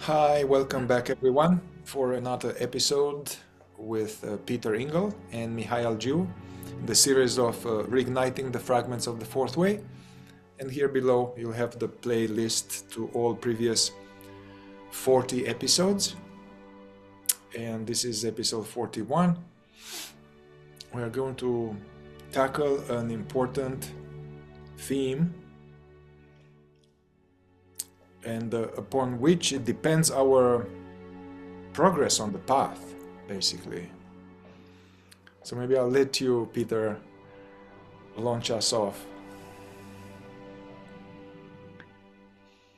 Hi, welcome back everyone for another episode with Peter Ingle and Mihai Algiu, the series of Reigniting the Fragments of the Fourth Way. And here below you'll have the playlist to all previous 40 episodes. And this is episode 41. We are going to tackle an important theme and upon which it depends our progress on the path, basically. So maybe I'll let you, Peter, launch us off.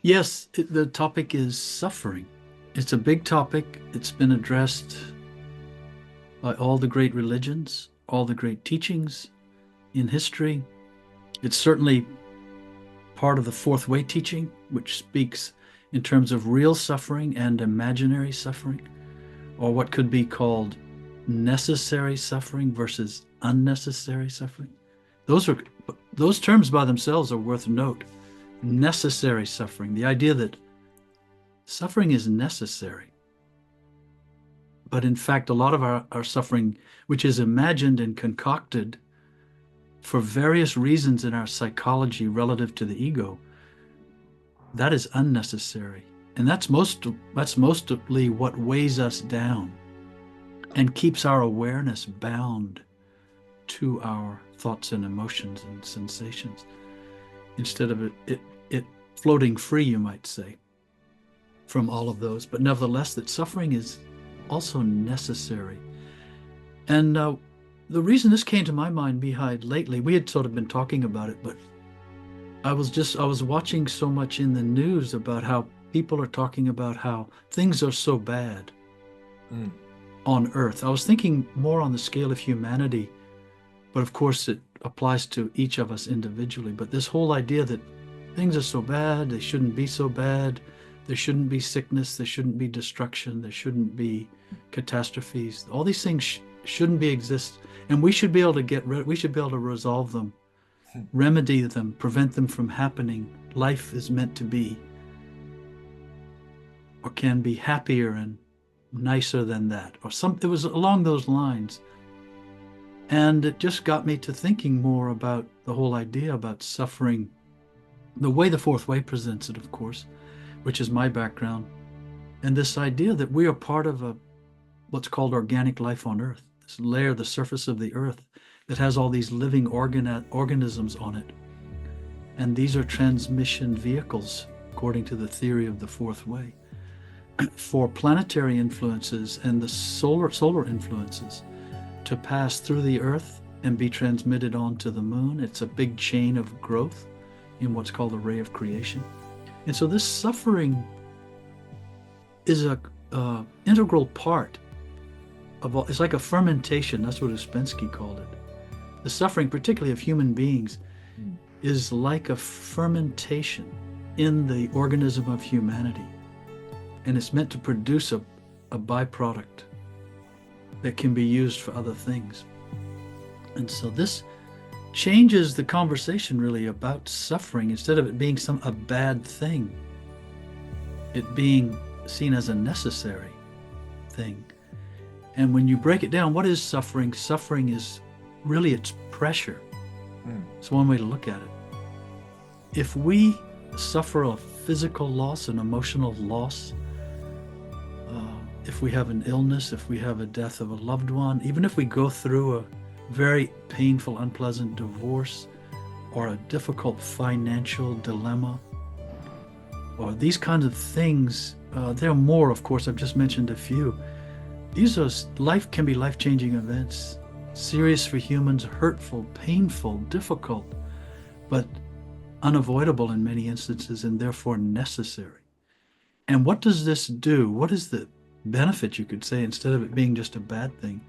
Yes, the topic is suffering. It's a big topic. It's been addressed by all the great religions, all the great teachings in history. It's certainly part of the fourth way teaching, which speaks in terms of real suffering and imaginary suffering, or what could be called necessary suffering versus unnecessary suffering. Those terms by themselves are worth note. Necessary suffering, the idea that suffering is necessary. But in fact, a lot of our suffering, which is imagined and concocted for various reasons in our psychology relative to the ego, that is unnecessary. And that's mostly what weighs us down and keeps our awareness bound to our thoughts and emotions and sensations, instead of it floating free, you might say, from all of those. But nevertheless, that suffering is also necessary. And the reason this came to my mind, Mihai, lately, we had sort of been talking about it, but I was watching so much in the news about how people are talking about how things are so bad on Earth. I was thinking more on the scale of humanity, but of course it applies to each of us individually. But this whole idea that things are so bad, they shouldn't be so bad, there shouldn't be sickness, there shouldn't be destruction, there shouldn't be catastrophes. All these things shouldn't be exist, and we should be able to resolve them, remedy them, prevent them from happening. Life is meant to be, or can be, happier and nicer than that, or it was along those lines. And it just got me to thinking more about the whole idea about suffering, the way the fourth way presents it, of course, which is my background, and this idea that we are part of what's called organic life on Earth, this layer, the surface of the Earth, that has all these living organisms on it. And these are transmission vehicles, according to the theory of the fourth way, for planetary influences and the solar influences to pass through the Earth and be transmitted onto the moon. It's a big chain of growth in what's called the ray of creation. And so this suffering is a integral part of all. It's like a fermentation. That's what Ouspensky called it. The suffering, particularly of human beings, is like a fermentation in the organism of humanity. And it's meant to produce a byproduct that can be used for other things. And so this changes the conversation really about suffering. Instead of it being a bad thing, it being seen as a necessary thing. And when you break it down, what is suffering? Suffering is really, it's pressure. It's one way to look at it. If we suffer a physical loss, an emotional loss, if we have an illness, if we have a death of a loved one, even if we go through a very painful, unpleasant divorce, or a difficult financial dilemma, or these kinds of things, there are more, of course. I've just mentioned a few. Life can be life-changing events, serious for humans, hurtful, painful, difficult, but unavoidable in many instances, and therefore necessary. And what does this do? What is the benefit, you could say, instead of it being just a bad thing?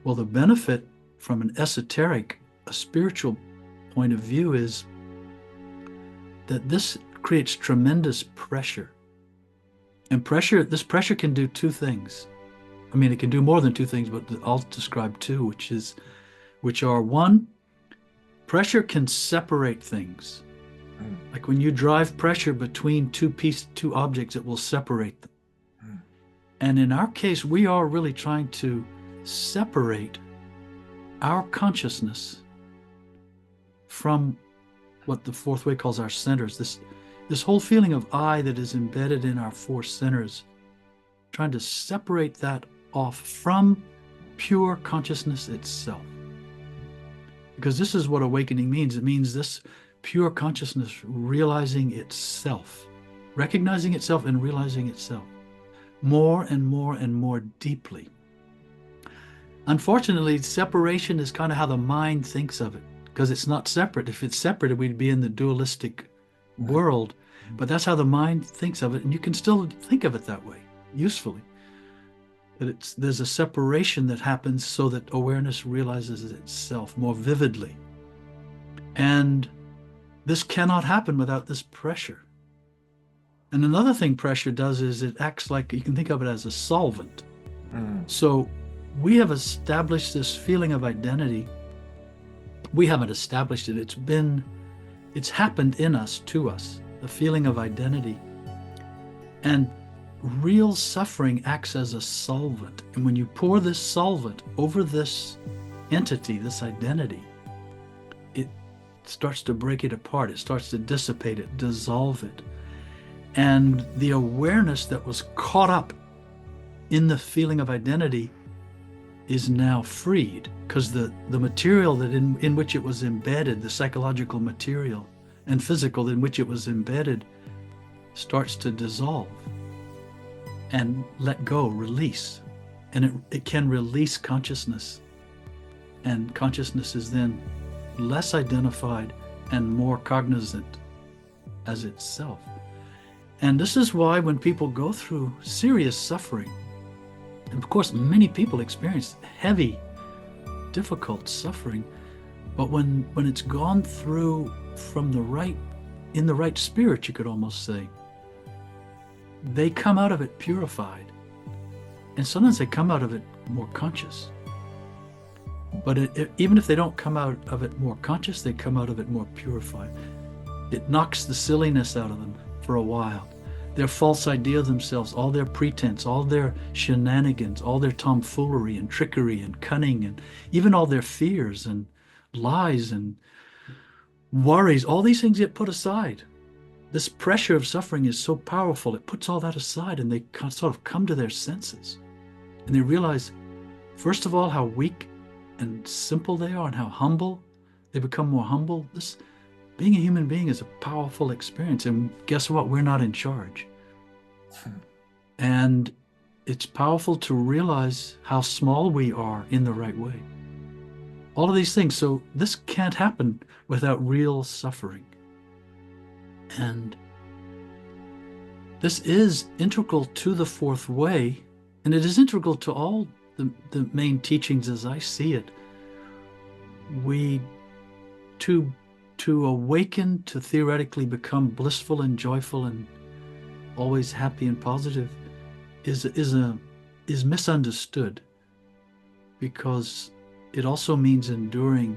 Well, the benefit from an esoteric, a spiritual point of view is that this creates tremendous pressure. And this pressure can do two things. I mean, it can do more than two things, but I'll describe two, which are: one, pressure can separate things. Like when you drive pressure between two objects, it will separate them. And in our case, we are really trying to separate our consciousness from what the fourth way calls our centers. This whole feeling of I that is embedded in our four centers, trying to separate that off from pure consciousness itself. Because this is what awakening means. It means this pure consciousness realizing itself, recognizing itself and realizing itself more and more and more deeply. Unfortunately, separation is kind of how the mind thinks of it, because it's not separate. If it's separate, we'd be in the dualistic world, but that's how the mind thinks of it, and you can still think of it that way, usefully. That there's a separation that happens so that awareness realizes itself more vividly. And this cannot happen without this pressure. And another thing pressure does is it acts like, you can think of it as a solvent. So we have established this feeling of identity. We haven't established it. It's happened in us, to us, the feeling of identity. And real suffering acts as a solvent. And when you pour this solvent over this entity, this identity, it starts to break it apart. It starts to dissipate it, dissolve it. And the awareness that was caught up in the feeling of identity is now freed, because the material that in which it was embedded, the psychological material and physical in which it was embedded, starts to dissolve and let go, release. And it can release consciousness. And consciousness is then less identified and more cognizant as itself. And this is why when people go through serious suffering, and of course many people experience heavy, difficult suffering, but when it's gone through in the right spirit, you could almost say, they come out of it purified. And sometimes they come out of it more conscious. But even if they don't come out of it more conscious, they come out of it more purified. It knocks the silliness out of them for a while. Their false idea of themselves, all their pretense, all their shenanigans, all their tomfoolery and trickery and cunning, and even all their fears and lies and worries, all these things get put aside. This pressure of suffering is so powerful, it puts all that aside, and they sort of come to their senses. And they realize, first of all, how weak and simple they are and how humble. They become more humble. Being a human being is a powerful experience. And guess what? We're not in charge. And it's powerful to realize how small we are in the right way. All of these things. So this can't happen without real suffering. And this is integral to the fourth way. And it is integral to all the main teachings as I see it. To awaken, to theoretically become blissful and joyful and always happy and positive is misunderstood, because it also means enduring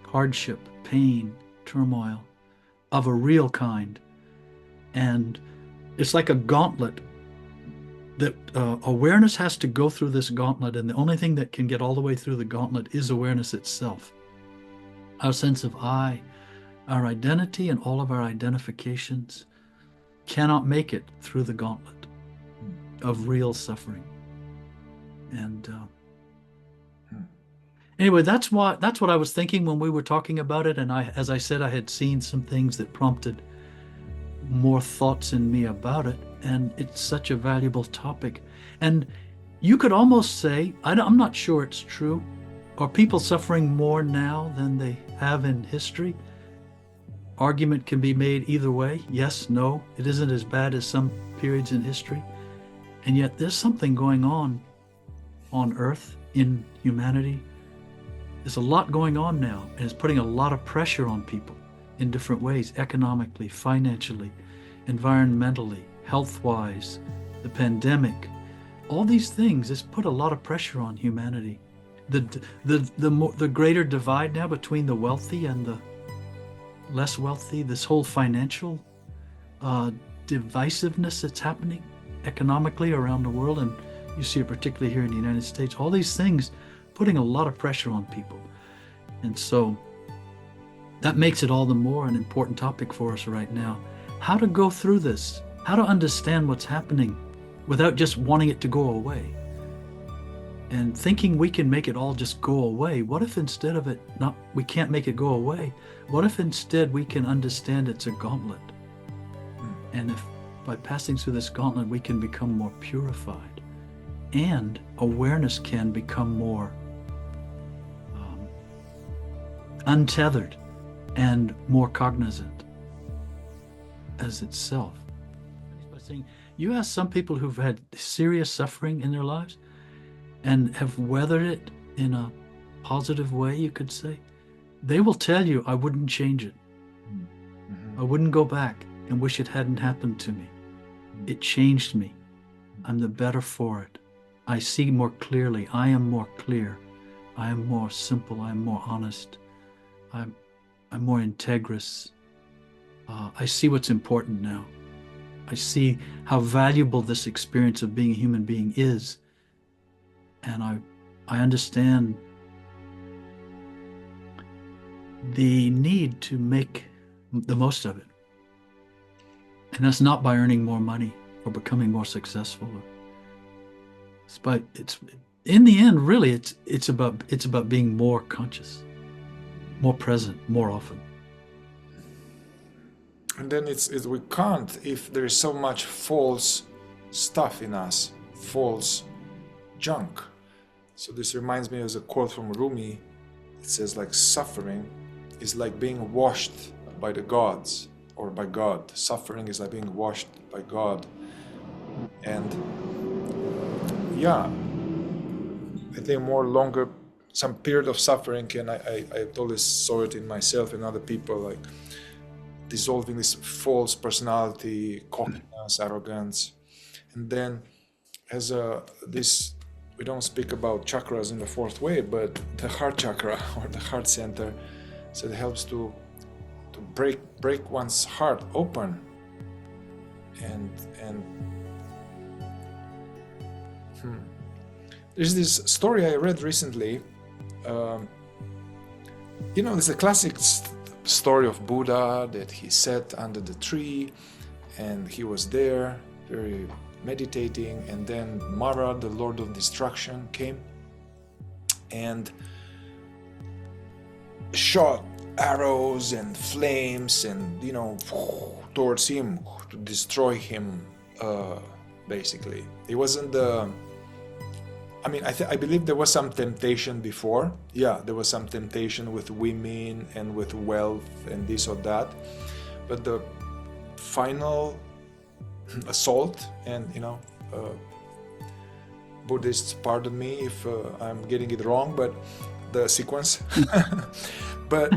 hardship, pain, turmoil of a real kind. And it's like a gauntlet that awareness has to go through this gauntlet, and the only thing that can get all the way through the gauntlet is awareness itself. Our sense of I, our identity, and all of our identifications cannot make it through the gauntlet of real suffering. And anyway, that's what I was thinking when we were talking about it. And as I said, I had seen some things that prompted more thoughts in me about it. And it's such a valuable topic. And you could almost say, I'm not sure it's true, are people suffering more now than they have in history? Argument can be made either way. Yes, no, it isn't as bad as some periods in history. And yet there's something going on Earth, in humanity. There's a lot going on now, and it's putting a lot of pressure on people in different ways, economically, financially, environmentally, health-wise, the pandemic. All these things, it's put a lot of pressure on humanity. The greater divide now between the wealthy and the less wealthy, this whole financial divisiveness that's happening, economically around the world, and you see it particularly here in the United States, all these things putting a lot of pressure on people. And so that makes it all the more an important topic for us right now. How to go through this, how to understand what's happening without just wanting it to go away. And thinking we can make it all just go away. What if instead of it, we can't make it go away? What if instead we can understand it's a gauntlet? And if by passing through this gauntlet, we can become more purified, and awareness can become more untethered and more cognizant as itself. By saying, you ask some people who've had serious suffering in their lives and have weathered it in a positive way, you could say, they will tell you, I wouldn't change it. I wouldn't go back and wish it hadn't happened to me. It changed me. I'm the better for it. I see more clearly. I am more clear. I am more simple. I am more honest. I'm more integrous. I see what's important now. I see how valuable this experience of being a human being is. And I understand the need to make the most of it. And that's not by earning more money or becoming more successful. But it's in the end, really, it's about being more conscious, more present, more often. And then we can't, if there is so much false stuff in us, false junk. So this reminds me of a quote from Rumi. It says, like, suffering is like being washed by the gods or by God. Suffering is like being washed by God. And yeah, I think longer, some period of suffering I always saw it in myself and other people, like dissolving this false personality, cockiness, arrogance. And then as this, we don't speak about chakras in the fourth way, but the heart chakra or the heart center, so it helps to break one's heart open. And there's this story I read recently. There's a classic story of Buddha that he sat under the tree and he was there very meditating, and then Mara, the Lord of Destruction, came and shot arrows and flames and towards him to destroy him. Basically, it wasn't I believe there was some temptation before. Yeah, there was some temptation with women and with wealth and this or that. But the final assault, and Buddhists, pardon me if I'm getting it wrong, but the sequence. But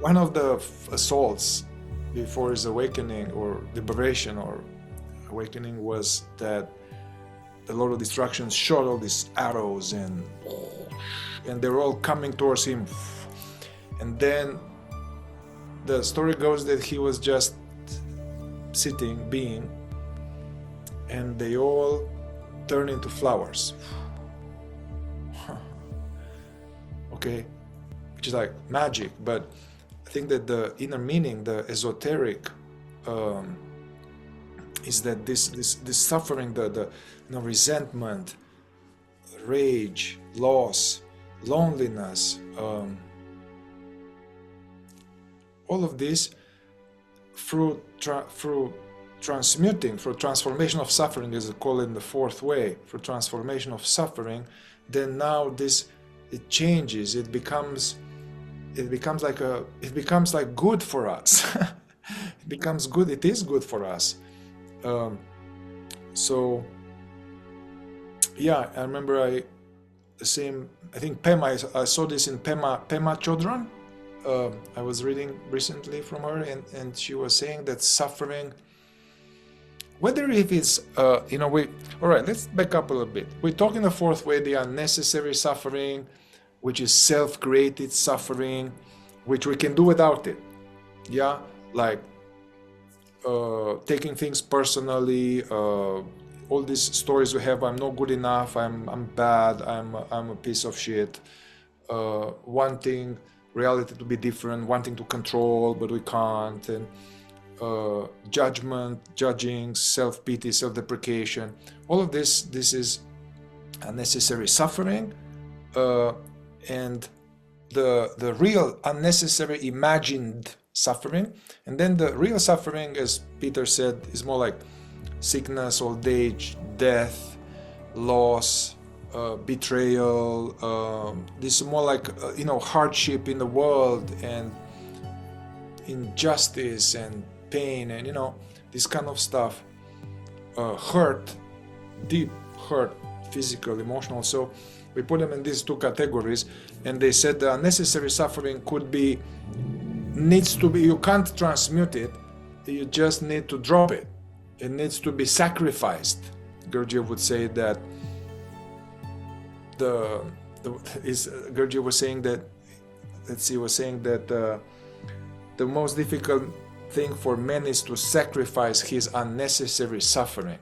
one of the assaults before his awakening or liberation or awakening was that the Lord of Destruction shot all these arrows and they're all coming towards him. And then the story goes that he was just sitting, being, and they all turn into flowers. Okay, which is like magic, but I think that the inner meaning, the esoteric, is that this suffering, the resentment, rage, loss, loneliness, all of this through transmuting, through transformation of suffering, as it's called in the fourth way, through transformation of suffering, then now it changes. It becomes like good for us. It becomes good. It is good for us. So yeah, I remember I think Pema, I saw this in Pema Chodron. I was reading recently from her, and she was saying that suffering, whether if it's all right, let's back up a little bit. We're talking the fourth way, the unnecessary suffering, which is self-created suffering, which we can do without it. Yeah, like taking things personally, all these stories we have, I'm not good enough, I'm bad, I'm a piece of shit, wanting reality to be different, wanting to control, but we can't, and judgment, judging, self-pity, self-deprecation, all of this is unnecessary suffering, and the real unnecessary imagined suffering. And then the real suffering, as Peter said, is more like sickness, old age, death, loss, betrayal. This is more like hardship in the world, and injustice and pain, and this kind of stuff. Hurt, deep hurt, physical, emotional. So we put them in these two categories, and they said the unnecessary suffering needs to be, you can't transmute it, you just need to drop it. It needs to be sacrificed. Gurdjieff would say that Gurdjieff was saying that, the most difficult thing for men is to sacrifice his unnecessary suffering.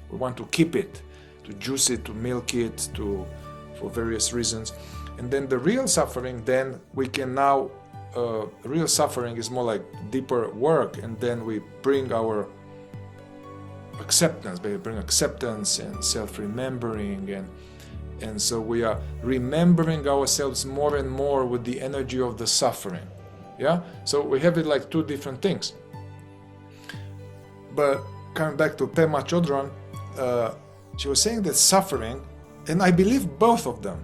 We want to keep it, to juice it, to milk it, for various reasons. And then the real suffering, then we can now, real suffering is more like deeper work, and then we bring our acceptance, and self-remembering, and so we are remembering ourselves more and more with the energy of the suffering. Yeah, so we have it like two different things. But coming back to Pema Chodron, she was saying that suffering, and I believe both of them.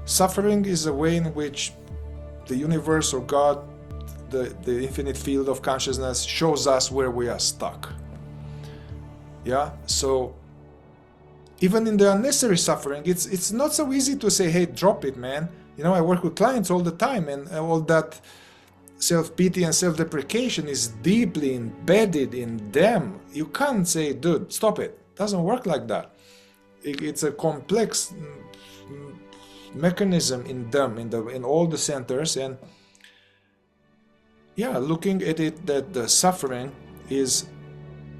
Suffering is a way in which the universe or God, the infinite field of consciousness, shows us where we are stuck. Yeah, so even in the unnecessary suffering, it's not so easy to say, hey, drop it, man. I work with clients all the time, and all that self-pity and self-deprecation is deeply embedded in them. You can't say, dude, stop it. It doesn't work like that. It's a complex mechanism in them, in all the centers. And yeah, looking at it, that the suffering is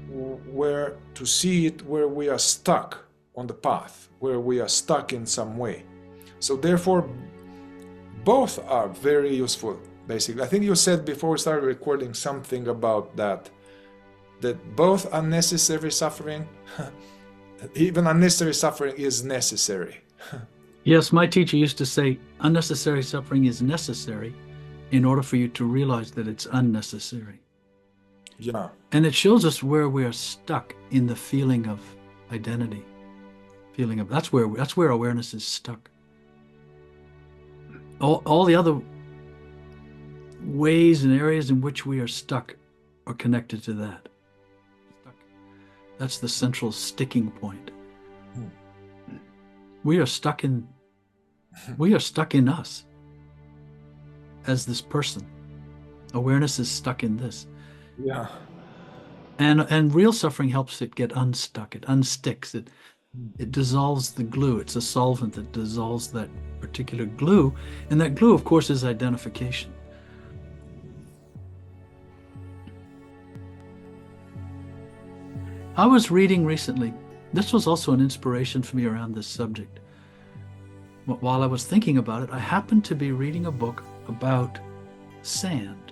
where to see it, where we are stuck on the path, where we are stuck in some way. So therefore, both are very useful, basically. I think you said before we started recording something about that both unnecessary suffering, even unnecessary suffering is necessary. Yes, my teacher used to say, unnecessary suffering is necessary in order for you to realize that it's unnecessary. Yeah. And it shows us where we are stuck in the feeling of identity. That's where awareness is stuck. All the other ways and areas in which we are stuck are connected to that. That's the central sticking point. We are stuck in us as this person. Awareness is stuck in this. Yeah. And real suffering helps it get unstuck. It unsticks. It dissolves the glue. It's a solvent that dissolves that particular glue. And that glue, of course, is identification. I was reading recently, this was also an inspiration for me around this subject. While I was thinking about it, I happened to be reading a book about sand.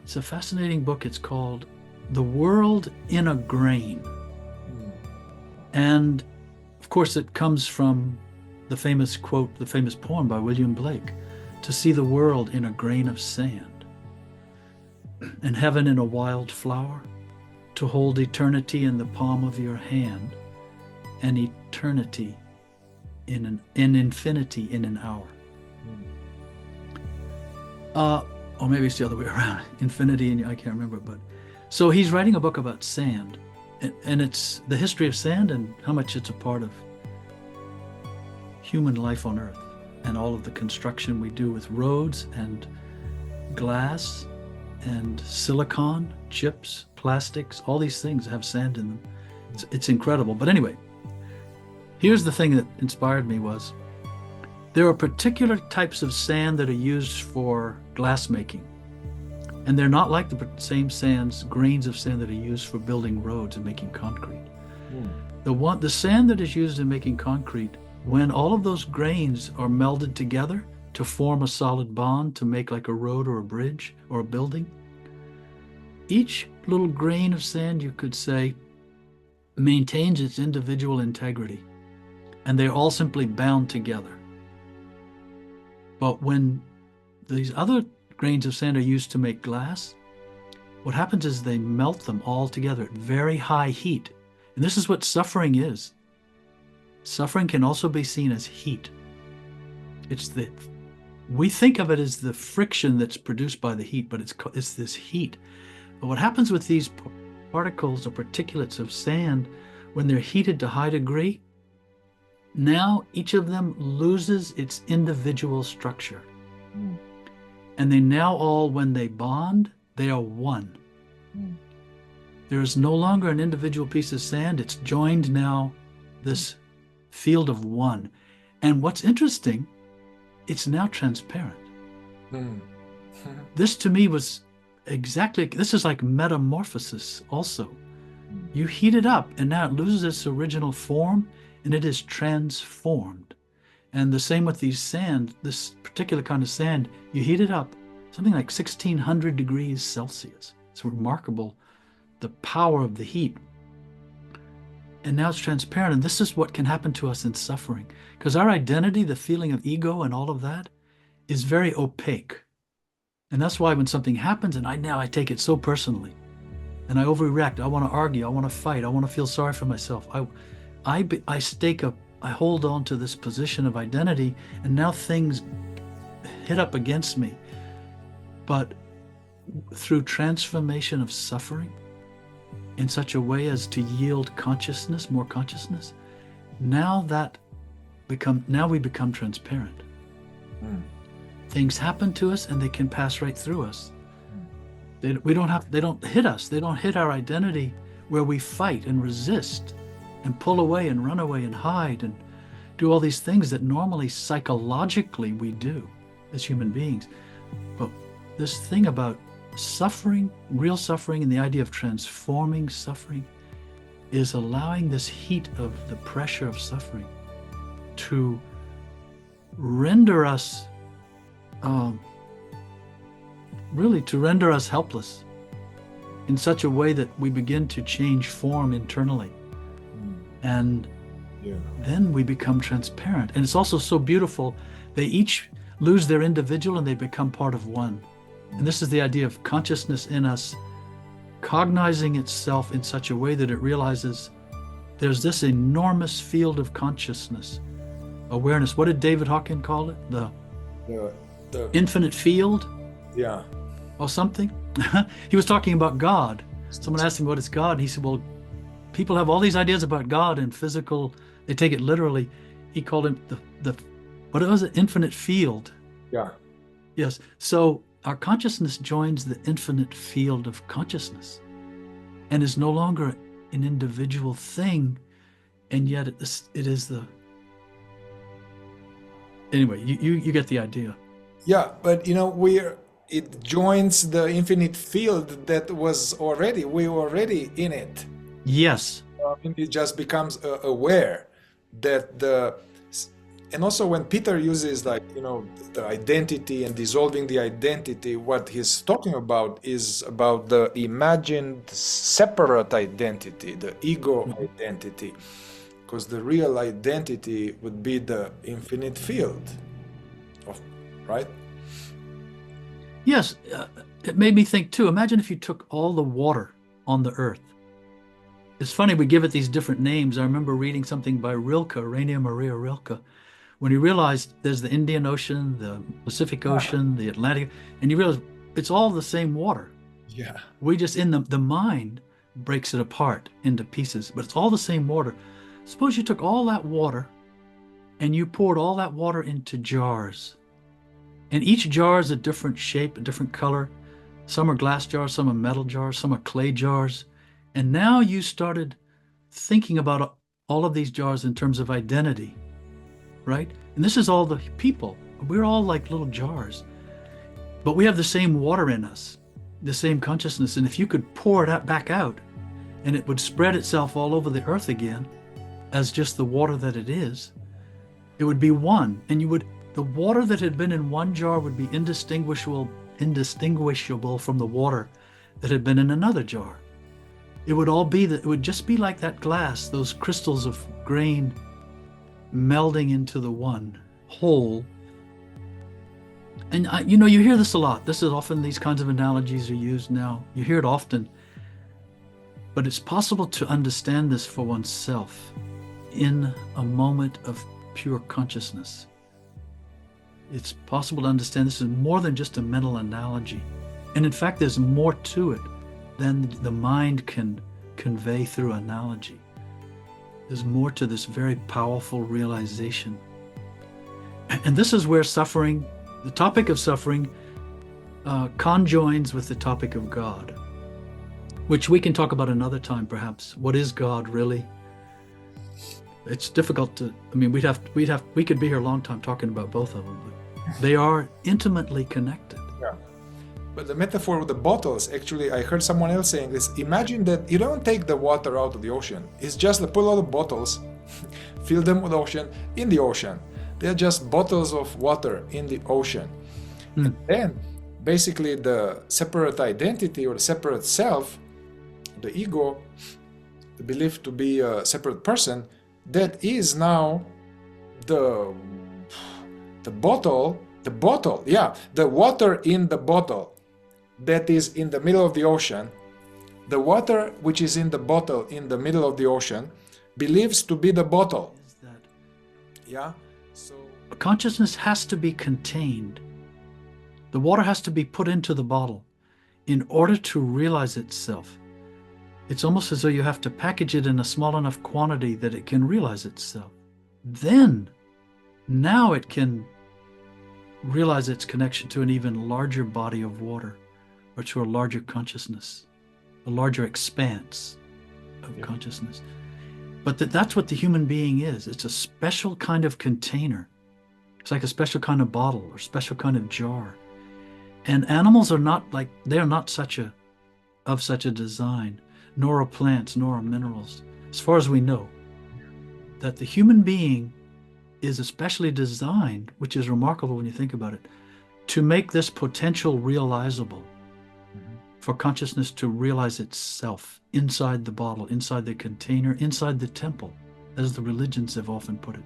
It's a fascinating book. It's called The World in a Grain. And of course, it comes from the famous quote, the famous poem by William Blake, to see the world in a grain of sand, and heaven in a wild flower, to hold eternity in the palm of your hand, and eternity in infinity in an hour. Or maybe it's the other way around. Infinity, and I can't remember. But so he's writing a book about sand, and it's the history of sand and how much it's a part of human life on Earth, and all of the construction we do with roads and glass and silicon, chips, plastics, all these things have sand in them. It's incredible. But anyway, here's the thing that inspired me was there are particular types of sand that are used for glass making. And they're not like the same sands, grains of sand that are used for building roads and making concrete. The sand that is used in making concrete, when all of those grains are melded together to form a solid bond to make like a road or a bridge or a building, each little grain of sand, you could say, maintains its individual integrity, and they're all simply bound together. But when these other grains of sand are used to make glass, what happens is they melt them all together at very high heat. And this is what suffering is. Suffering can also be seen as heat. We think of it as the friction that's produced by the heat, but it's this heat. But what happens with these particles or particulates of sand, when they're heated to high degree, now each of them loses its individual structure. And they now all, when they bond, they are one. There is no longer an individual piece of sand. It's joined now, this field of one. And what's interesting, it's now transparent. This to me was exactly, this is like metamorphosis also. You heat it up and now it loses its original form and it is transformed. And the same with these sand, this particular kind of sand, you heat it up something like 1600 degrees Celsius. It's remarkable, the power of the heat. And now it's transparent. And this is what can happen to us in suffering. Because our identity, the feeling of ego and all of that, is very opaque. And that's why when something happens, and I take it so personally, and I overreact, I want to argue, I want to fight, I want to feel sorry for myself. I hold on to this position of identity, and now things hit up against me. But through transformation of suffering in such a way as to yield consciousness, more consciousness, now we become transparent. Things happen to us and they can pass right through us. They don't hit us. They don't hit our identity where we fight and resist and pull away and run away and hide and do all these things that normally psychologically we do as human beings. But this thing about suffering, real suffering, and the idea of transforming suffering is allowing this heat of the pressure of suffering to render us helpless in such a way that we begin to change form internally. And then we become transparent. And it's also so beautiful. They each lose their individual and they become part of one. And this is the idea of consciousness in us cognizing itself in such a way that it realizes there's this enormous field of consciousness, awareness. What did David Hawkins call it? The infinite field? Yeah. Or something? He was talking about God. Someone asked him what is God. He said, well, people have all these ideas about God and physical, they take it literally. He called it what was it? Infinite field. Yeah. Yes. So our consciousness joins the infinite field of consciousness and is no longer an individual thing. And yet it is the, anyway, you get the idea. Yeah, but it joins the infinite field that we were already in it. Yes. It just becomes aware that and also when Peter uses the identity and dissolving the identity, what he's talking about is about the imagined separate identity, the ego identity, because the real identity would be the infinite field, right? Yes, it made me think too. Imagine if you took all the water on the earth. It's funny, we give it these different names. I remember reading something by Rilke, Rainer Maria Rilke, when he realized there's the Indian Ocean, the Pacific Ocean, the Atlantic, and you realize it's all the same water. Yeah. We just, in the mind breaks it apart into pieces, but it's all the same water. Suppose you took all that water and you poured all that water into jars. And each jar is a different shape, a different color. Some are glass jars, some are metal jars, some are clay jars. And now you started thinking about all of these jars in terms of identity, right? And this is all the people. We're all like little jars, but we have the same water in us. the same consciousness. And if you could pour that back out, and it would spread itself all over the earth again as just the water that it is, it would be one. And the water that had been in one jar would be indistinguishable from the water that had been in another jar. It would just be like that glass, those crystals of grain melding into the one whole. And you hear this a lot. This is often, these kinds of analogies are used now. You hear it often. But it's possible to understand this for oneself in a moment of pure consciousness. It's possible to understand this is more than just a mental analogy. And in fact, there's more to it than the mind can convey through analogy. There's more to this very powerful realization. And this is where suffering, the topic of suffering, conjoins with the topic of God, which we can talk about another time, perhaps. What is God really? It's difficult to, we could be here a long time talking about both of them, but they are intimately connected. Yeah. But the metaphor with the bottles, actually, I heard someone else saying this. Imagine that you don't take the water out of the ocean. It's just to pull out the bottles, fill them with ocean in the ocean. They're just bottles of water in the ocean. And then, basically, the separate identity or the separate self, the ego, the belief to be a separate person, that is now the bottle, the water in the bottle that is in the middle of the ocean. The water which is in the bottle in the middle of the ocean believes to be the bottle. Yeah. So consciousness has to be contained. The water has to be put into the bottle in order to realize itself. It's almost as though you have to package it in a small enough quantity that it can realize itself. Then, now it can realize its connection to an even larger body of water, or to a larger consciousness, a larger expanse of consciousness. But that's what the human being is. It's a special kind of container. It's like a special kind of bottle or special kind of jar. And animals are not like, they are not of such a design, nor are plants, nor are minerals, as far as we know. That the human being is especially designed, which is remarkable when you think about it, to make this potential realizable, for consciousness to realize itself inside the bottle, inside the container, inside the temple, as the religions have often put it.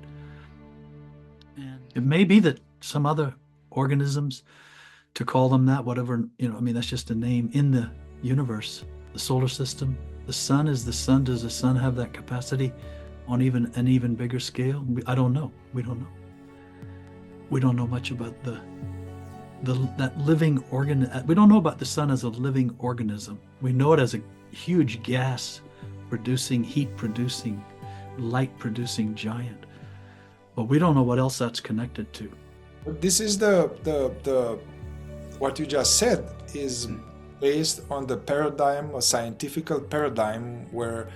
And it may be that some other organisms, to call them that, whatever, that's just a name in the universe, the solar system. The sun is the sun. Does the sun have that capacity on an even bigger scale? I don't know. We don't know. We don't know much about that living organ. We don't know about the sun as a living organism. We know it as a huge gas producing, heat producing, light producing giant. But we don't know what else that's connected to. This is the what you just said is based on the paradigm, a scientific paradigm, where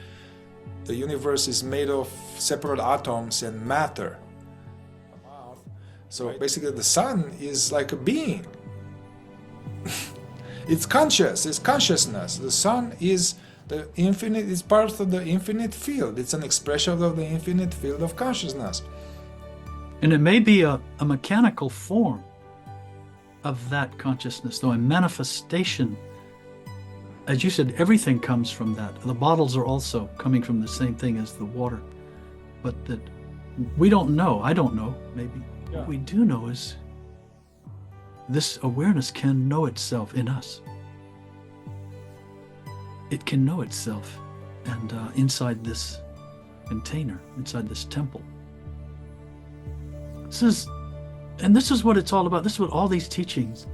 the universe is made of separate atoms and matter. So basically the sun is like a being. It's conscious, it's consciousness. The sun is the infinite, it's part of the infinite field. It's an expression of the infinite field of consciousness. And it may be a mechanical form of that consciousness, though a manifestation. As you said, everything comes from that. The bottles are also coming from the same thing as the water. But that we don't know, I don't know, maybe. Yeah. What we do know is this awareness can know itself in us. It can know itself and inside this container, inside this temple. This is what it's all about. This is what all these teachings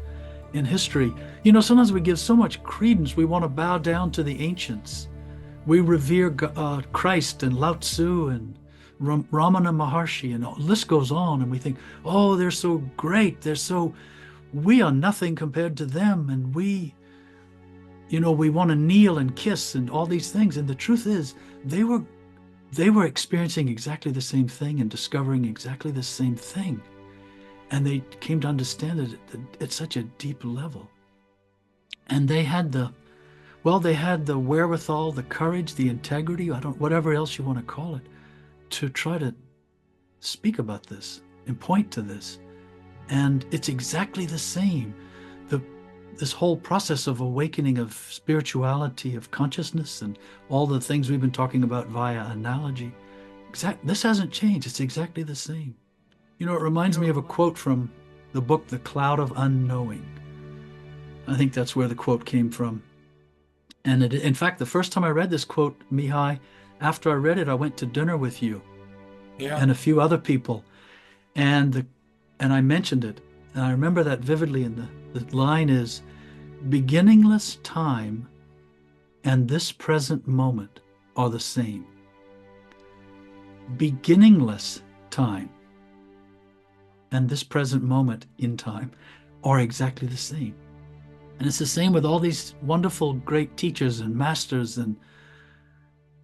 in history, sometimes we give so much credence. We want to bow down to the ancients. We revere Christ and Lao Tzu and Ramana Maharshi, and the list goes on, and we think, oh, they're so great. We are nothing compared to them, and we want to kneel and kiss and all these things. And the truth is, they were experiencing exactly the same thing and discovering exactly the same thing. And they came to understand it at such a deep level. And they had the wherewithal, the courage, the integrity, whatever else you want to call it, to try to speak about this and point to this. And it's exactly the same. This whole process of awakening of spirituality, of consciousness, and all the things we've been talking about via analogy, this hasn't changed. It's exactly the same. It reminds me of a quote from the book, The Cloud of Unknowing. I think that's where the quote came from. And in fact, the first time I read this quote, Mihai, after I read it, I went to dinner with you and a few other people. And I mentioned it. And I remember that vividly. And the line is, beginningless time and this present moment are the same. Beginningless time and this present moment in time are exactly the same. And it's the same with all these wonderful, great teachers and masters, and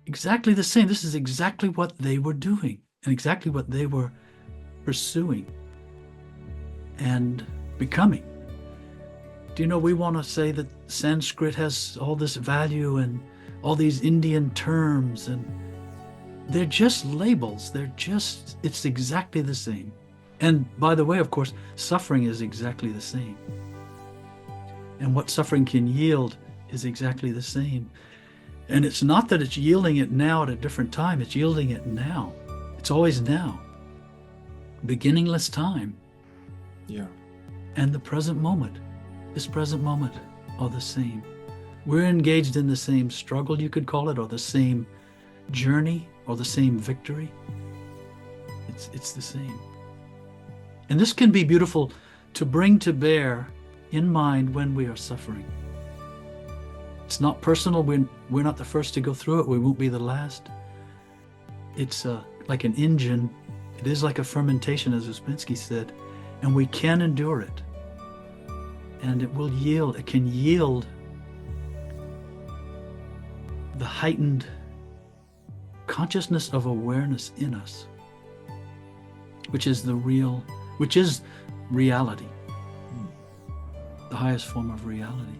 exactly the same. This is exactly what they were doing and exactly what they were pursuing and becoming. Do you know, we want to say that Sanskrit has all this value and all these Indian terms, and they're just labels. It's exactly the same. And by the way, of course, suffering is exactly the same. And what suffering can yield is exactly the same. And it's not that it's yielding it now at a different time, it's yielding it now. It's always now. Beginningless time. Yeah. And the present moment, this present moment, are the same. We're engaged in the same struggle, you could call it, or the same journey, or the same victory. It's the same. And this can be beautiful to bring to bear in mind when we are suffering. It's not personal. We're not the first to go through it. We won't be the last. It's like an engine. It is like a fermentation, as Uspensky said, and we can endure it. And it will yield. It can yield the heightened consciousness of awareness in us, which is reality. The highest form of reality.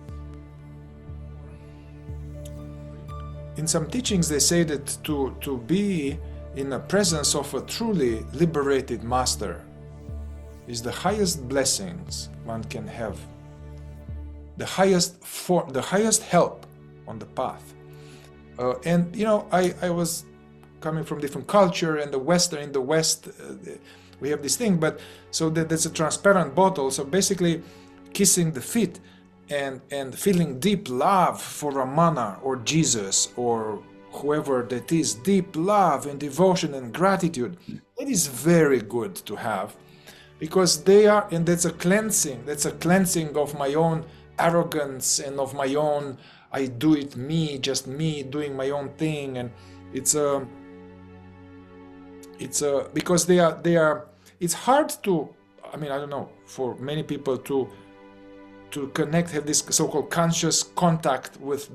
In some teachings, they say that to be in the presence of a truly liberated master is the highest blessings one can have, the highest help on the path. And I was coming from different culture, and in the West, we have this thing, but so there's a transparent bottle. So basically, kissing the feet and feeling deep love for Ramana or Jesus or whoever that is, deep love and devotion and gratitude, that is very good to have, because that's a cleansing of my own arrogance and of my own, I do it just me doing my own thing. And it's because they are it's hard to, I don't know, for many people to connect, have this so-called conscious contact with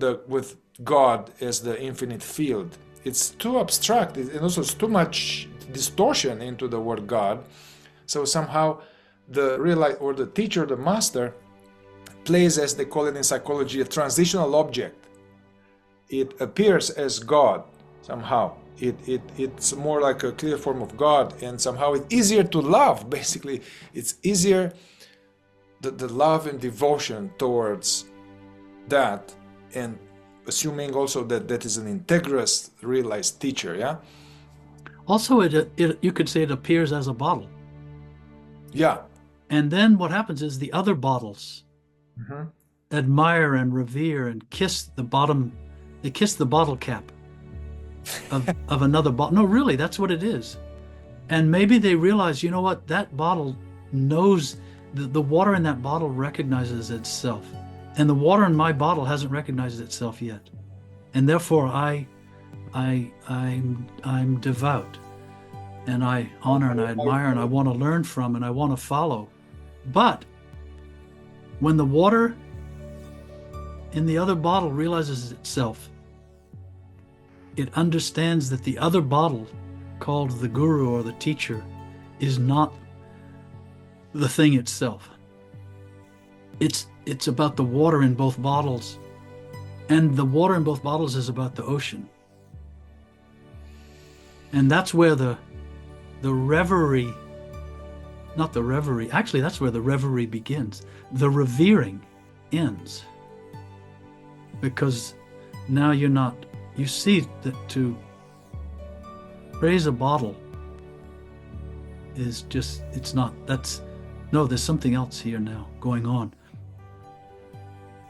God as the infinite field. It's too abstract, and also it's too much distortion into the word God. So somehow the teacher, the master, plays, as they call it in psychology, a transitional object. It appears as God somehow. It's more like a clear form of God, and somehow it's easier to love. Basically, it's easier, the love and devotion towards that, and assuming also that is an integrous, realized teacher. Yeah. Also, you could say it appears as a bottle. Yeah. And then what happens is the other bottles admire and revere and kiss the bottom. They kiss the bottle cap of another bottle. No, really, that's what it is. And maybe they realize, you know what, that bottle knows, the water in that bottle recognizes itself, and the water in my bottle hasn't recognized itself yet, and therefore I'm devout, and I honor and I admire and I want to learn from and I want to follow. But when the water in the other bottle realizes itself, it understands that the other bottle, called the guru or the teacher, is not the thing itself. it's about the water in both bottles, and the water in both bottles is about the ocean. And that's where the reverie, not the reverie, actually that's where the reverie begins. The revering ends. Because now you see that to praise a bottle is just, there's something else here now going on.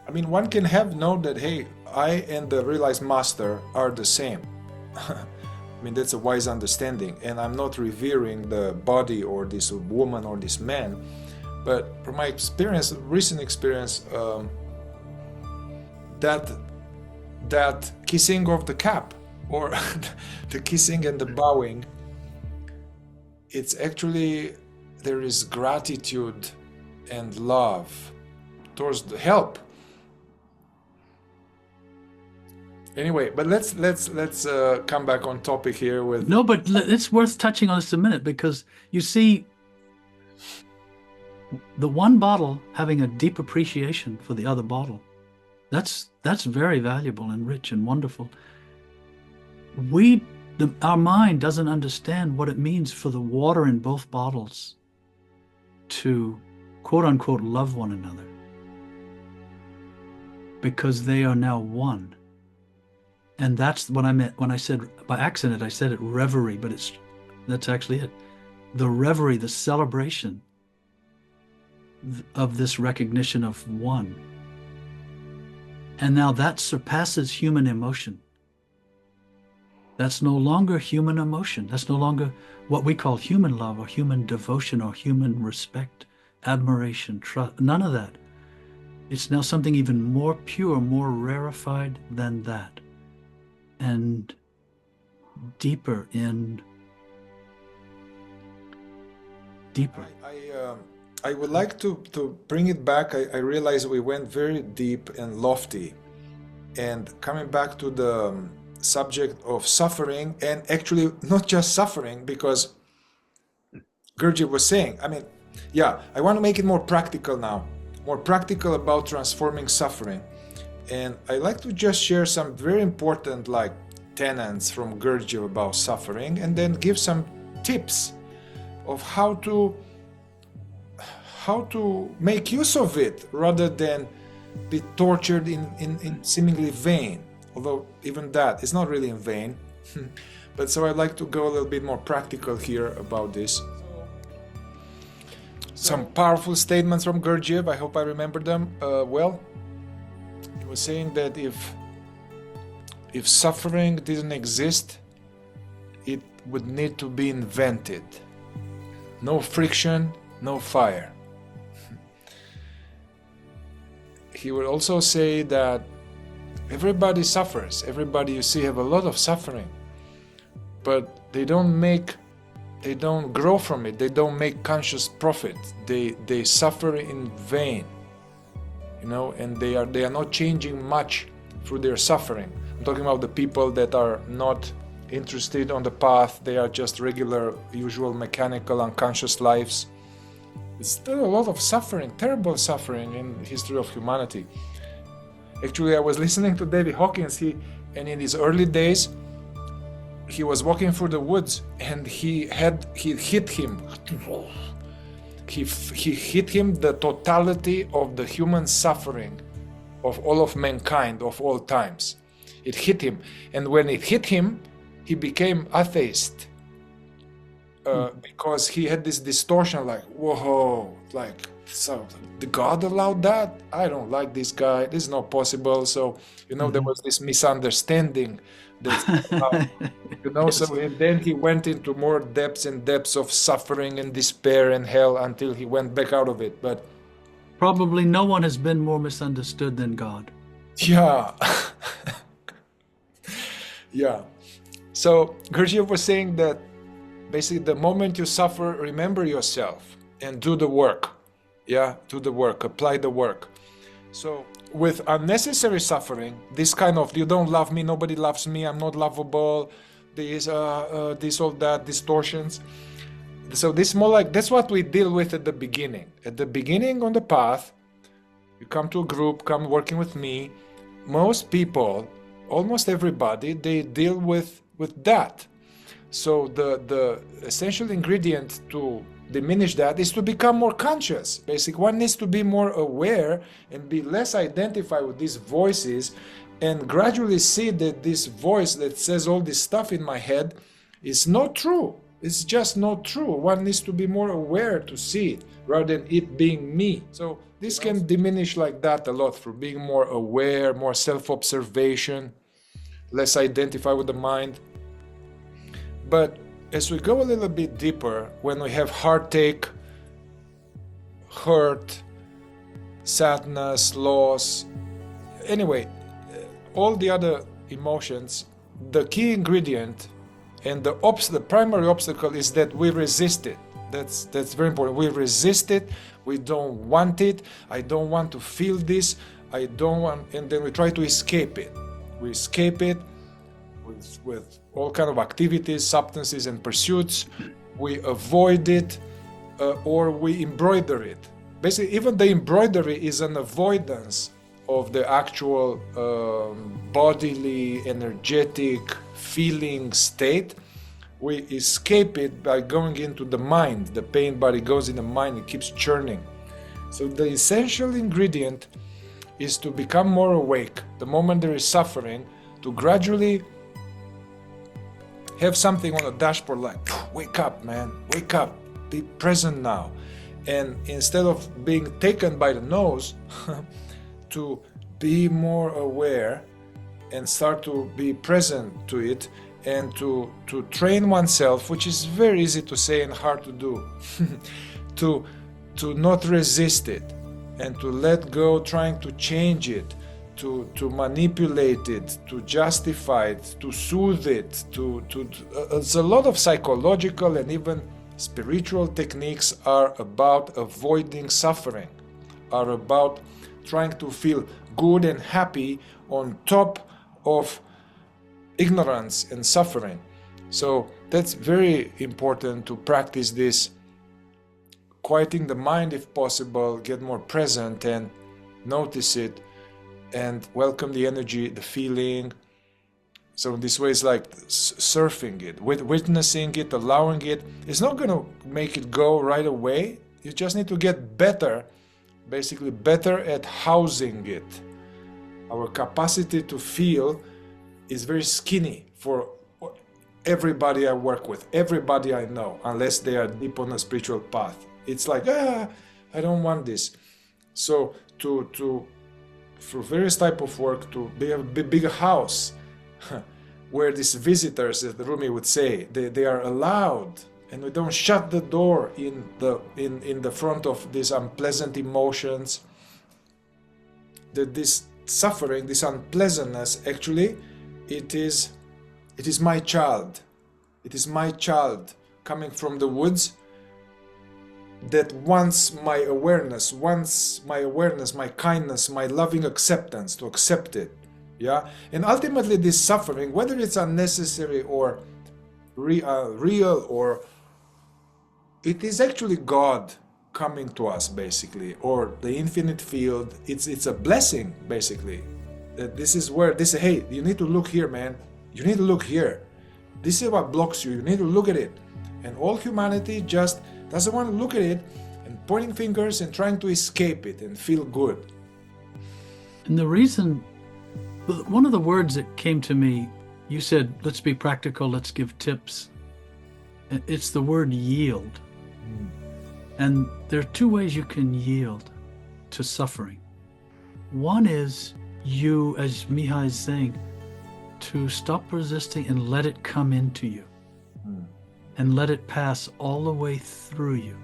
I mean, one can have known that, hey, I and the realized master are the same. I mean, that's a wise understanding, and I'm not revering the body or this woman or this man. But from my experience, recent experience, that kissing of the cap, or the kissing and the bowing, it's actually, there is gratitude and love towards the help. Anyway, but let's come back on topic here with... No, but it's worth touching on this a minute, because you see the one bottle having a deep appreciation for the other bottle. That's very valuable and rich and wonderful. Our mind doesn't understand what it means for the water in both bottles to quote unquote love one another, because they are now one. And that's what I meant when I said, by accident, I said it reverie, but that's actually it. The reverie, the celebration of this recognition of one. And now that surpasses human emotion. That's no longer human emotion. That's no longer what we call human love or human devotion or human respect, admiration, trust, none of that. It's now something even more pure, more rarefied than that. And deeper. I would like to bring it back. I realize we went very deep and lofty, and coming back to the subject of suffering, and actually not just suffering, because Gurdjieff was saying, I mean, yeah, I want to make it more practical now, more practical about transforming suffering. And I like to just share some very important tenets from Gurdjieff about suffering, and then give some tips of how to make use of it rather than be tortured in seemingly vain. Although even that is not really in vain. But so I'd like to go a little bit more practical here about this. Some powerful statements from Gurdjieff. I hope I remember them well. He was saying that if suffering didn't exist, it would need to be invented. No friction, no fire. He would also say that everybody suffers. Everybody you see have a lot of suffering, but they don't grow from it. They don't make conscious profit. They suffer in vain, and they are not changing much through their suffering. I'm talking about the people that are not interested on the path. They are just regular, usual, mechanical, unconscious lives. It's still a lot of suffering, terrible suffering in the history of humanity. Actually, I was listening to David Hawkins, and in his early days, he was walking through the woods, and he hit him. He hit him the totality of the human suffering of all of mankind of all times. It hit him, and when it hit him, he became atheist. Because he had this distortion, whoa, so the God allowed that? I don't like this guy. This is not possible. So, there was this misunderstanding. That, yes. So and then he went into more depths and depths of suffering and despair and hell until he went back out of it. But probably no one has been more misunderstood than God. Yeah. Yeah. So Gurdjieff was saying that basically the moment you suffer, remember yourself and do the work. Yeah, do the work, apply the work. So with unnecessary suffering, this kind of, you don't love me, nobody loves me, I'm not lovable, this all that, distortions. So this more like, that's what we deal with at the beginning. At the beginning on the path, You come to a group, come working with me. Most people, almost everybody, they deal with that. So the essential ingredient to diminish that is to become more conscious. Basically, one needs to be more aware and be less identified with these voices, and gradually see that this voice that says all this stuff in my head is not true. It's just not true. One needs to be more aware to see it rather than it being me. So this can diminish like that a lot through being more aware, more self-observation, less identified with the mind. But as we go a little bit deeper, when we have heartache, hurt, sadness, loss, anyway, all the other emotions, the key ingredient and the primary obstacle is that we resist it. That's very important. We resist it. We don't want it. I don't want to feel this. I don't want, and then we try to escape it. We escape it with all kind of activities, substances, and pursuits. We avoid it, or we embroider it. Basically, even the embroidery is an avoidance of the actual bodily, energetic, feeling state. We escape it by going into the mind. The pain body goes in the mind, it keeps churning. So the essential ingredient is to become more awake the moment there is suffering, to gradually have something on the dashboard like, wake up, man, wake up, be present now. And instead of being taken by the nose, to be more aware and start to be present to it, and to train oneself, which is very easy to say and hard to do, to not resist it and to let go trying to change it, to manipulate it, to justify it, to soothe it, it's a lot of psychological and even spiritual techniques are about avoiding suffering, are about trying to feel good and happy on top of ignorance and suffering. So that's very important to practice this, quieting the mind if possible, get more present and notice it and welcome the energy, the feeling. So in this way it's like surfing it, witnessing it, allowing it. It's not going to make it go right away. You just need to get better, basically better at housing it. Our capacity to feel is very skinny for everybody I work with, everybody I know, unless they are deep on a spiritual path. It's like, I don't want this. So for various type of work, to be a bigger house where these visitors, as the Rumi would say, they are allowed, and we don't shut the door in the front of these unpleasant emotions. That this suffering, this unpleasantness, actually, it is my child. It is my child coming from the woods that wants my awareness, my kindness, my loving acceptance, to accept it. Yeah? And ultimately this suffering, whether it's unnecessary or real, or it is actually God coming to us, basically, or the infinite field. It's a blessing, basically. That this is where hey, you need to look here, man. You need to look here. This is what blocks you. You need to look at it. And all humanity just doesn't want to look at it, and pointing fingers and trying to escape it and feel good. And the reason, one of the words that came to me, you said, let's be practical, let's give tips. It's the word yield. And there are two ways you can yield to suffering. One is you, as Mihai is saying, to stop resisting and let it come into you. And let it pass all the way through you.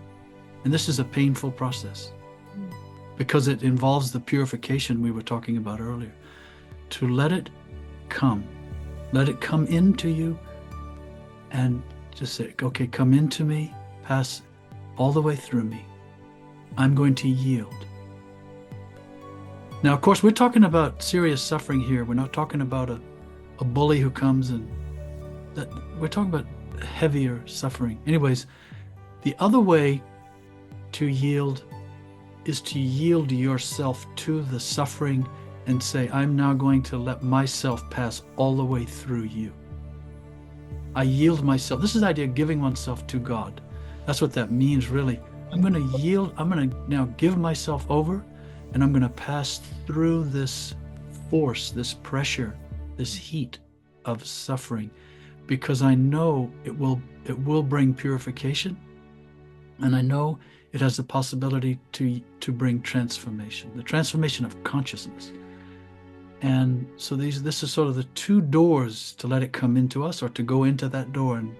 And this is a painful process because it involves the purification we were talking about earlier. To let it come into you, and just say, okay, come into me, pass all the way through me. I'm going to yield. Now, of course, we're talking about serious suffering here. We're not talking about a bully who comes and that. We're talking about heavier suffering. Anyways, the other way to yield is to yield yourself to the suffering and say, I'm now going to let myself pass all the way through you. I yield myself. This is the idea of giving oneself to God. That's what that means, really. I'm going to yield. I'm going to now give myself over, and I'm going to pass through this force, this pressure, this heat of suffering, because I know it will bring purification, and I know it has the possibility to bring transformation, the transformation of consciousness. And so this is sort of the two doors to let it come into us, or to go into that door and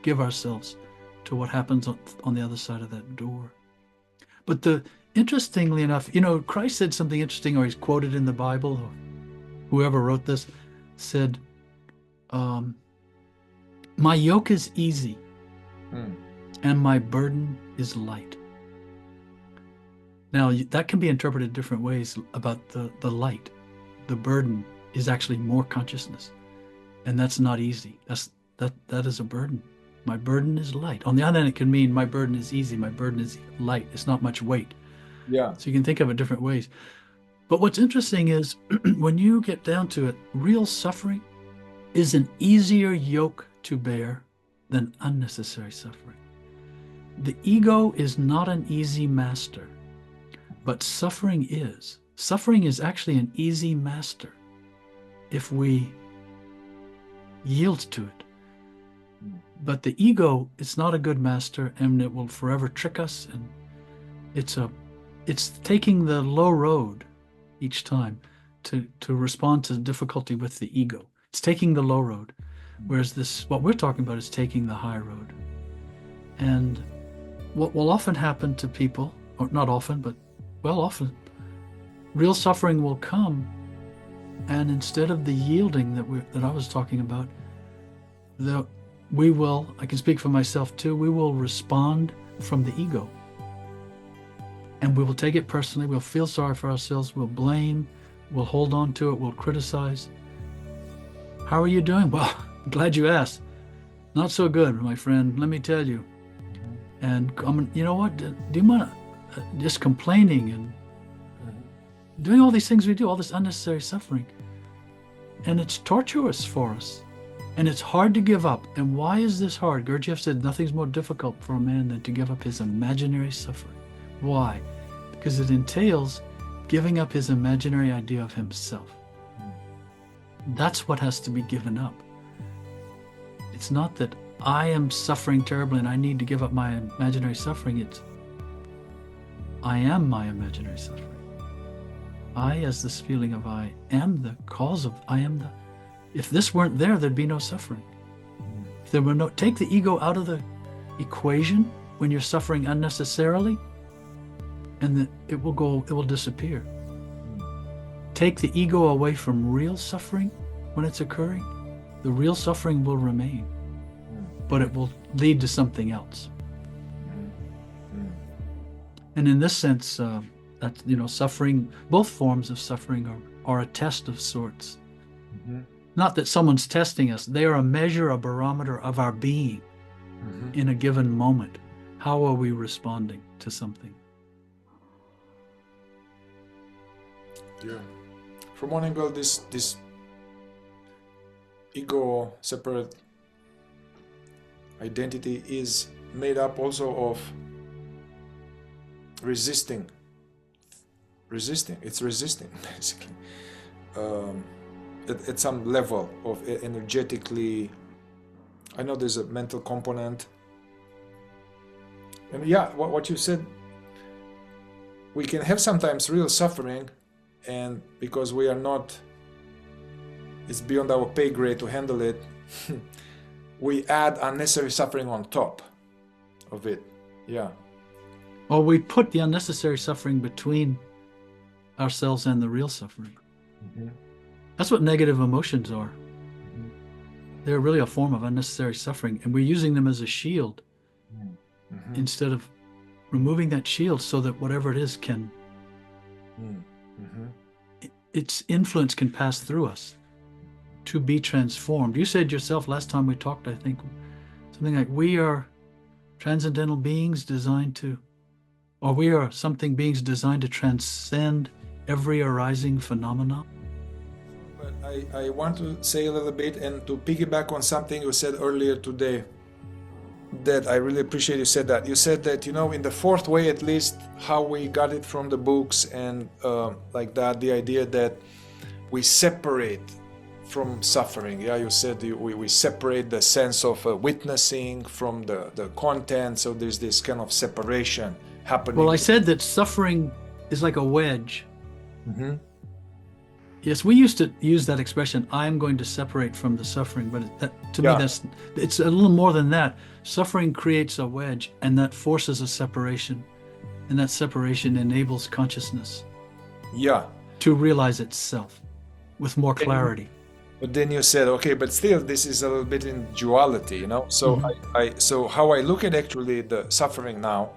give ourselves to what happens on the other side of that door. But interestingly enough, Christ said something interesting, or he's quoted in the Bible, or whoever wrote this said, my yoke is easy and my burden is light. Now, that can be interpreted different ways about the light. The burden is actually more consciousness, and that's not easy. That is a burden. My burden is light. On the other hand, it can mean my burden is easy. My burden is light. It's not much weight. Yeah. So you can think of it different ways. But what's interesting is when you get down to it, real suffering is an easier yoke to bear than unnecessary suffering. The ego is not an easy master, but suffering is. Suffering is actually an easy master if we yield to it. But the ego, it's not a good master, and it will forever trick us. And it's taking the low road each time to respond to difficulty with the ego. It's taking the low road, whereas what we're talking about is taking the high road. And what will often happen to people, or not often, but often, real suffering will come, and instead of the yielding that I was talking about, I can speak for myself too, we will respond from the ego. And we will take it personally, we'll feel sorry for ourselves, we'll blame, we'll hold on to it, we'll criticize. How are you doing? Well, I'm glad you asked. Not so good, my friend, let me tell you. And you know what, do you mind just complaining and doing all these things we do, all this unnecessary suffering. And it's torturous for us. And it's hard to give up. And why is this hard? Gurdjieff said nothing's more difficult for a man than to give up his imaginary suffering. Why? Because it entails giving up his imaginary idea of himself. That's what has to be given up. It's not that I am suffering terribly and I need to give up my imaginary suffering. It's I am my imaginary suffering. I, as this feeling of I am the cause of if this weren't there, there'd be no suffering. If there were take the ego out of the equation when you're suffering unnecessarily, and it will disappear. Take the ego away from real suffering when it's occurring, the real suffering will remain, but it will lead to something else. And in this sense, suffering, both forms of suffering are a test of sorts. Not that someone's testing us, they are a measure, a barometer of our being in a given moment. How are we responding to something? Yeah. From one angle, this ego separate identity is made up also of resisting. It's resisting, basically. At some level of energetically, I know there's a mental component. And yeah, what you said, we can have sometimes real suffering, and because we are not, it's beyond our pay grade to handle it, we add unnecessary suffering on top of it. Yeah. Or we put the unnecessary suffering between ourselves and the real suffering. That's what negative emotions are. They're really a form of unnecessary suffering, and we're using them as a shield instead of removing that shield so that whatever it is can, its influence can pass through us to be transformed. You said yourself last time we talked, I think, something like we are transcendental beings designed to Or we are something beings designed to transcend every arising phenomenon? But I want to say a little bit and to piggyback on something you said earlier today that I really appreciate you said that. You said that, in the fourth way, at least how we got it from the books and like that, the idea that we separate from suffering. Yeah, you said we separate the sense of witnessing from the content. So there's this kind of separation happening. Well, I said that suffering is like a wedge. Mm-hmm. Yes, we used to use that expression, I'm going to separate from the suffering, but to me, it's a little more than that. Suffering creates a wedge, and that forces a separation, and that separation enables consciousness to realize itself with more clarity. But then you said, okay, but still this is a little bit in duality, So Mm-hmm. so how I look at actually the suffering now,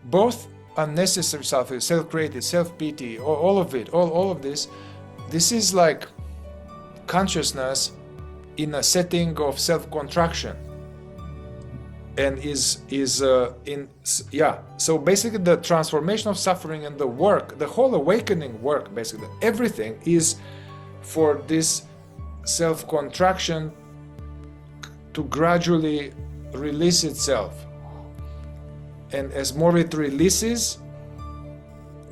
both unnecessary suffering, self-created, self-pity, all of it, all of this is like consciousness in a setting of self-contraction, and so basically the transformation of suffering and the work, the whole awakening work, basically everything is for this self-contraction to gradually release itself. And as more it releases,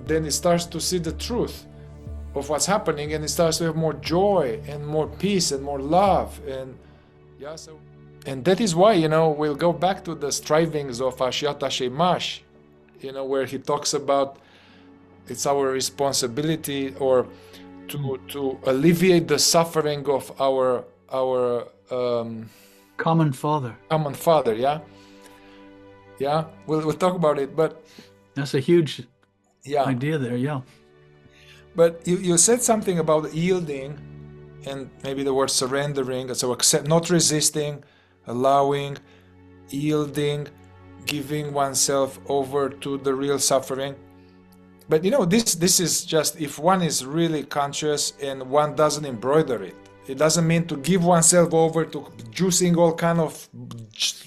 then it starts to see the truth of what's happening, and it starts to have more joy and more peace and more love. And that is why, we'll go back to the strivings of Ashyata Shemash, where he talks about it's our responsibility or to alleviate the suffering of our common father. Yeah, we'll talk about it, but that's a huge idea there. But you said something about yielding, and maybe the word surrendering, so accept, not resisting, allowing, yielding, giving oneself over to the real suffering. But this is just if one is really conscious and one doesn't embroider it. It doesn't mean to give oneself over to juicing all kind of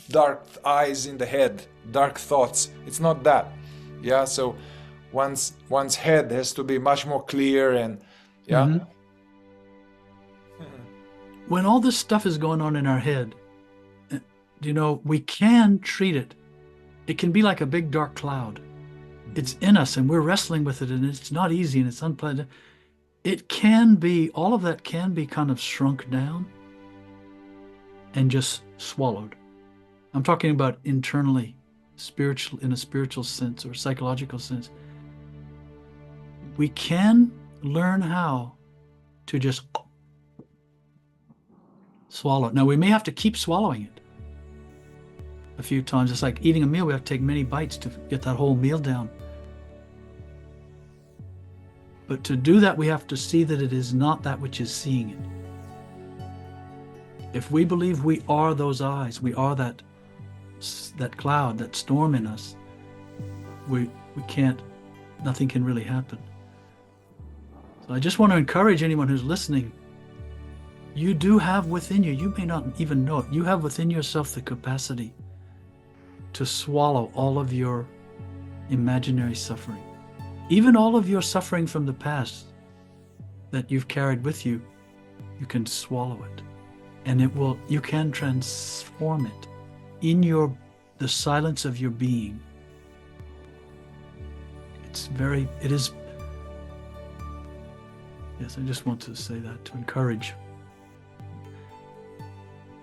dark eyes in the head, dark thoughts. It's not that. Yeah, so one's head has to be much more clear and Mm-hmm. When all this stuff is going on in our head, we can treat it. It can be like a big dark cloud. It's in us and we're wrestling with it, and it's not easy and it's unpleasant. It can be, all of that can be kind of shrunk down and just swallowed. I'm talking about internally, in a spiritual sense or psychological sense. We can learn how to just swallow it. Now, we may have to keep swallowing it a few times. It's like eating a meal. We have to take many bites to get that whole meal down. But to do that, we have to see that it is not that which is seeing it. If we believe we are those eyes, we are that cloud, that storm in us, we can't, nothing can really happen. So I just want to encourage anyone who's listening, you do have within you, you may not even know it, you have within yourself the capacity to swallow all of your imaginary suffering. Even all of your suffering from the past that you've carried with you, you can swallow it. And you can transform it in the silence of your being. It is. Yes, I just want to say that to encourage.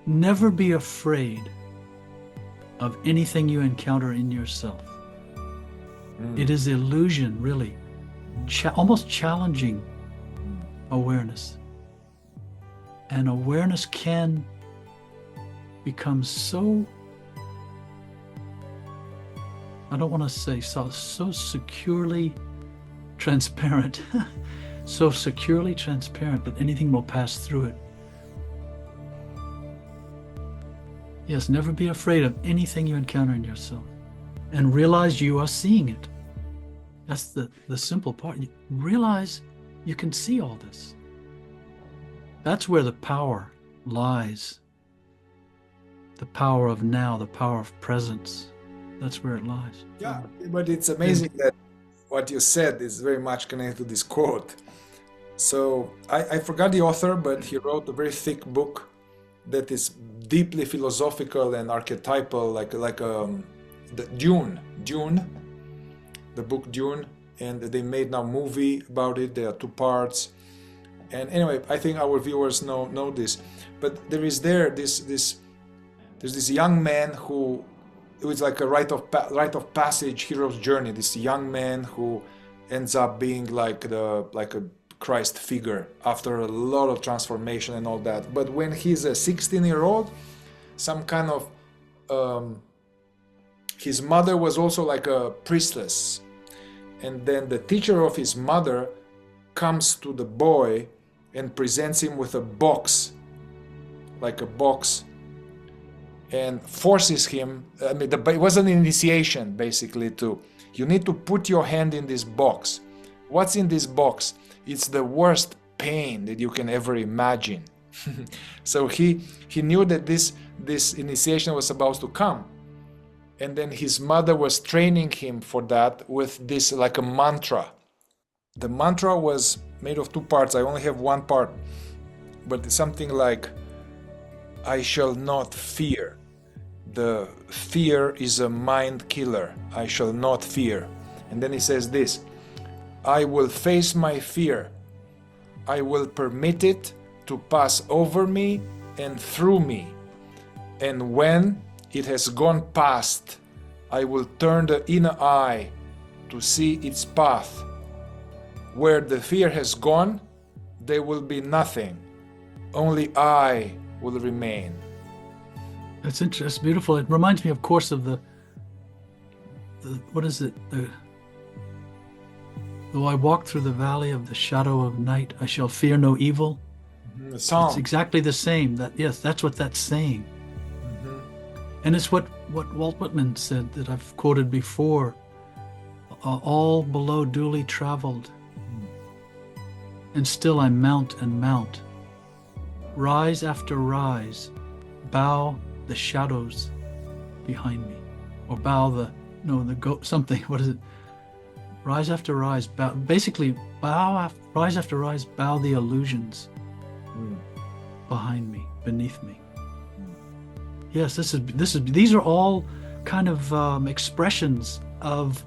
Never be afraid of anything you encounter in yourself. It is illusion, really, almost challenging awareness. And awareness can become so, I don't want to say so securely transparent, so securely transparent that anything will pass through it. Yes, never be afraid of anything you encounter in yourself. And realize you are seeing it. That's the simple part. You realize you can see all this. That's where the power lies. The power of now, the power of presence, That's where it lies. Yeah, but it's amazing that what you said is very much connected to this quote. So I forgot the author, but he wrote a very thick book that is deeply philosophical and archetypal, like the Dune, the book Dune, and they made now movie about it. There are 2 parts, and anyway, I think our viewers know this. But there's this young man who, it was like a rite of passage, hero's journey. This young man who ends up being like a Christ figure after a lot of transformation and all that. But when he's a 16-year-old, some kind of his mother was also like a priestess, and then the teacher of his mother comes to the boy and presents him with a box, and forces him. I mean, it was an initiation basically to, you need to put your hand in this box. What's in this box? It's the worst pain that you can ever imagine. So he knew that this initiation was about to come, and then his mother was training him for that with this like a mantra. The mantra was made of 2 parts. I only have 1 part, but it's something like, I shall not fear. The fear is a mind killer. I shall not fear. And then he says this: I will face my fear. I will permit it to pass over me and through me. And when it has gone past, I will turn the inner eye to see its path. Where the fear has gone, there will be nothing. Only I will remain. That's interesting. It's beautiful. It reminds me, of course, of the what is it? Though I walk through the valley of the shadow of night, I shall fear no evil. The song. It's exactly the same. Yes, that's what that's saying. And it's what Walt Whitman said that I've quoted before. All below duly traveled, and still I mount and mount. Rise after rise, bow the shadows behind me, or something. What is it? Rise after rise, bow. Basically, rise after rise, bow the illusions behind me, beneath me. Yes, these are all kind of expressions of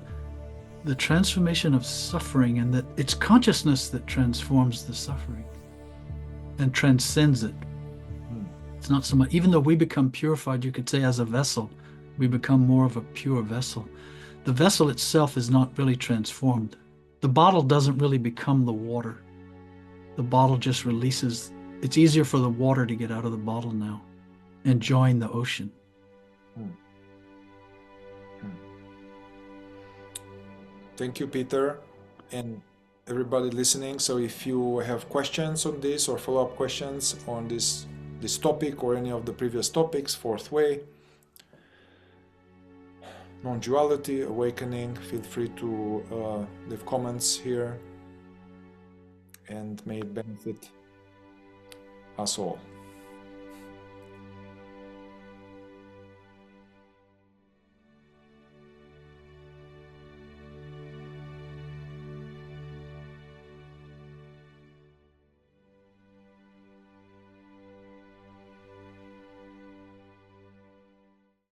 the transformation of suffering, and that it's consciousness that transforms the suffering and transcends it. It's not so much, even though we become purified, you could say, as a vessel, we become more of a pure vessel. The vessel itself is not really transformed. The bottle doesn't really become the water. The bottle just releases. It's easier for the water to get out of the bottle now and join the ocean. Thank you, Peter, and everybody listening. So if you have questions on this or follow-up questions on this topic or any of the previous topics, fourth way, non-duality, awakening, feel free to leave comments here, and may it benefit us all.